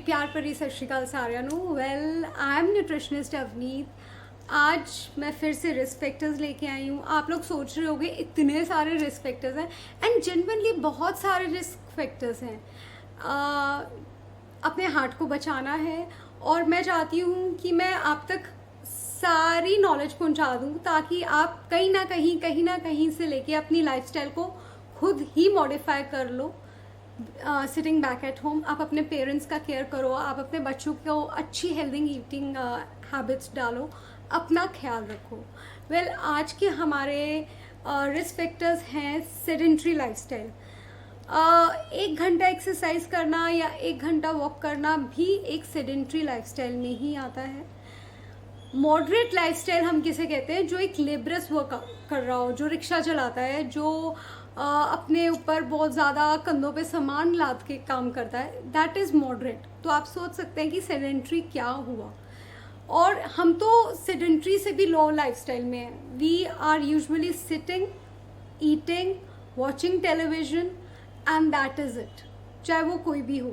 प्यार भरी सत श्रीकाल सारिਆਂ ਨੂੰ। Well I am nutritionist Avneet. आज मैं फिर से रिस्क फैक्टर्स लेके आई हूँ। आप लोग सोच रहे होंगे इतने सारे रिस्क फैक्टर्स हैं, एंड जेन्युइनली बहुत सारे रिस्क फैक्टर्स हैं। अपने हार्ट को बचाना है और मैं चाहती हूँ कि मैं आप तक सारी नॉलेज पहुँचा दूँ ताकि आप कहीं ना कहीं से लेके अपनी लाइफस्टाइल को खुद ही मॉडिफाई कर लो। सिटिंग बैक एट होम आप अपने पेरेंट्स का केयर करो, आप अपने बच्चों को अच्छी हेल्दी ईटिंग हैबिट्स डालो, अपना ख्याल रखो। वेल आज के हमारे रिस्क फैक्टर्स हैं सेडेंट्री लाइफस्टाइल। 1 घंटा एक्सरसाइज करना या 1 घंटा वॉक करना भी एक सेडेंट्री लाइफस्टाइल में ही आता है। मॉडरेट लाइफस्टाइल हम किसे कहते हैं? जो एक लेबरस वर्क कर रहा हो, जो रिक्शा चलाता है, जो अपने ऊपर बहुत ज़्यादा कंधों पे सामान लाद के काम करता है, दैट इज़ मॉडरेट। तो आप सोच सकते हैं कि सेडेंट्री क्या हुआ। और हम तो सेडेंट्री से भी लो लाइफस्टाइल में हैं। We are usually sitting, eating, watching television and that is it, चाहे वो कोई भी हो।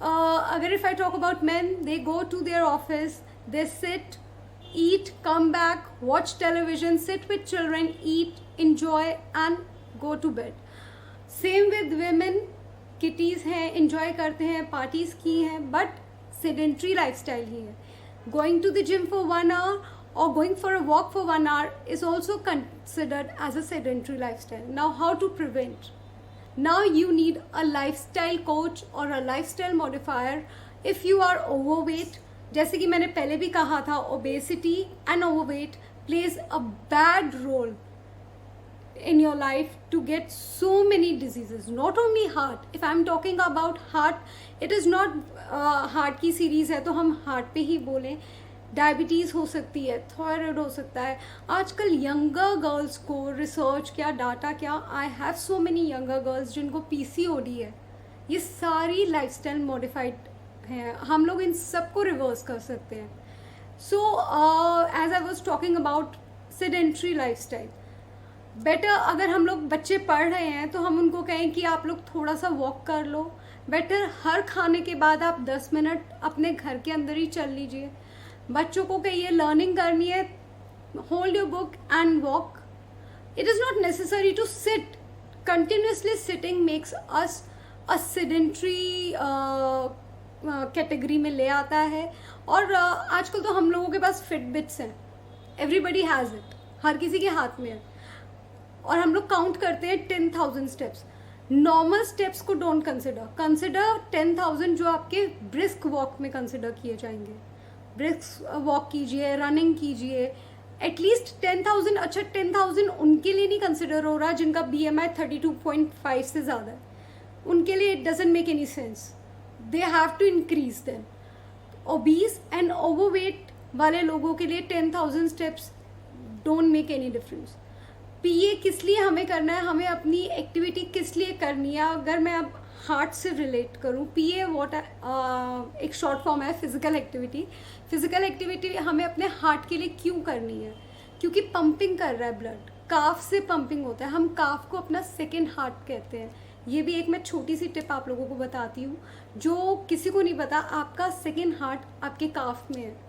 अगर if I talk about man, they go to their office, they sit, eat, come back, watch television, sit with children, eat, enjoy and go to bed. Same with women, kitties हैं, enjoy करते हैं, parties की हैं, but sedentary lifestyle ही है। Going to the gym for 1 hour or going for a walk for 1 hour is also considered as a sedentary lifestyle. Now how to prevent? Now you need a lifestyle coach or a lifestyle modifier if you are overweight। जैसे कि मैंने पहले भी कहा था, obesity and overweight plays a bad role in your life to get so many diseases, not only heart. If I'm talking about heart, it is not heart की series है तो हम हार्ट पे ही बोलें। डायबिटीज़ हो सकती है, थायराइड हो सकता है। आजकल यंगर गर्ल्स को रिसर्च क्या, डाटा क्या, I have so many younger girls जिनको पीसीओडी है। ये सारी लाइफस्टाइल मॉडिफाइड हैं, हम लोग इन सबको रिवर्स कर सकते हैं। So as I was talking about sedentary lifestyle, better अगर हम लोग बच्चे पढ़ रहे हैं तो हम उनको कहें कि आप लोग थोड़ा सा वॉक कर लो। बेटर हर खाने के बाद आप 10 मिनट अपने घर के अंदर ही चल लीजिए। बच्चों को कहिए लर्निंग करनी है, hold your book and walk. It is not necessary to sit. Continuously sitting makes us a sedentary category में ले आता है। और आजकल तो हम लोगों के पास फिटबिट्स हैं, एवरीबडी हैज़ इट, हर किसी के हाथ में है। और हम लोग काउंट करते हैं 10,000 स्टेप्स। नॉर्मल स्टेप्स को डोंट कंसिडर 10,000 जो आपके ब्रिस्क वॉक में कंसिडर किए जाएंगे। ब्रिस्क वॉक कीजिए, रनिंग कीजिए, एटलीस्ट 10,000। अच्छा 10,000 उनके लिए नहीं कंसिडर हो रहा जिनका BMI 32.5 से ज़्यादा है, उनके लिए it doesn't make any sense, they have to increase them. Obese and overweight वाले लोगों के लिए 10,000 steps don't make any difference. PA किस लिए हमें करना है, हमें अपनी एक्टिविटी किस लिए करनी है? अगर मैं अब हार्ट से रिलेट करूं, पीए व्हाट एक शॉर्ट फॉर्म है फिजिकल एक्टिविटी। फिजिकल एक्टिविटी हमें अपने हार्ट के लिए क्यों करनी है? क्योंकि पंपिंग कर रहा है ब्लड, काफ से पंपिंग होता है। हम काफ को अपना सेकेंड हार्ट कहते हैं। ये भी एक मैं छोटी सी टिप आप लोगों को बताती हूँ जो किसी को नहीं पता। आपका सेकेंड हार्ट आपके काफ में है।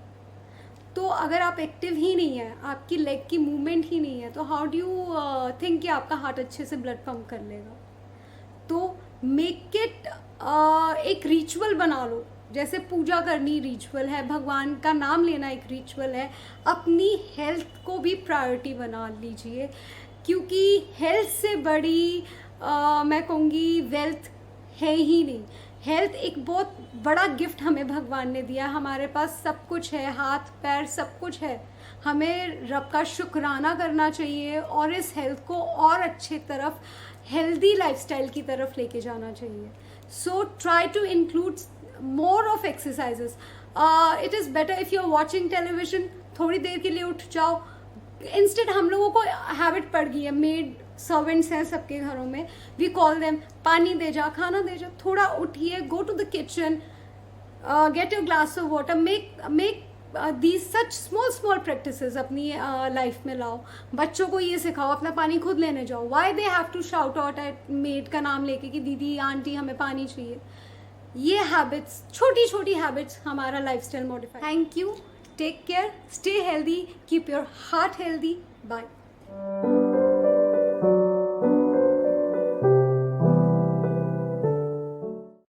तो अगर आप एक्टिव ही नहीं है, आपकी लेग की मूवमेंट ही नहीं है, तो हाउ डू यू थिंक कि आपका हार्ट अच्छे से ब्लड पंप कर लेगा? तो मेक इट एक रिचुअल बना लो। जैसे पूजा करनी रिचुअल है, भगवान का नाम लेना एक रिचुअल है। अपनी हेल्थ को भी प्रायोरिटी बना लीजिए, क्योंकि हेल्थ से बड़ी मैं कहूँगी वेल्थ है ही नहीं। हेल्थ एक बहुत बड़ा गिफ्ट हमें भगवान ने दिया। हमारे पास सब कुछ है, हाथ पैर सब कुछ है। हमें रब का शुक्राना करना चाहिए और इस हेल्थ को और अच्छे तरफ, हेल्दी लाइफस्टाइल की तरफ लेके जाना चाहिए। So try to include more of exercises. It is better if you are watching television, थोड़ी देर के लिए उठ जाओ। इंस्टेंट हम लोगों को हैबिट पड़ गई है, मेड सर्वेंट्स हैं सबके घरों में, वी कॉल देम, पानी दे जा, खाना दे जा। थोड़ा उठिए, go to the kitchen, get your glass of water, make these such small practices अपनी लाइफ में लाओ। बच्चों को ये सिखाओ अपना पानी खुद लेने जाओ। Why they have to shout out at maid का नाम लेके कि दीदी आंटी हमें पानी चाहिए? ये हैबिट्स, छोटी छोटी हैबिट्स हमारा lifestyle modify. Thank you, take care, stay healthy, keep your heart healthy, bye.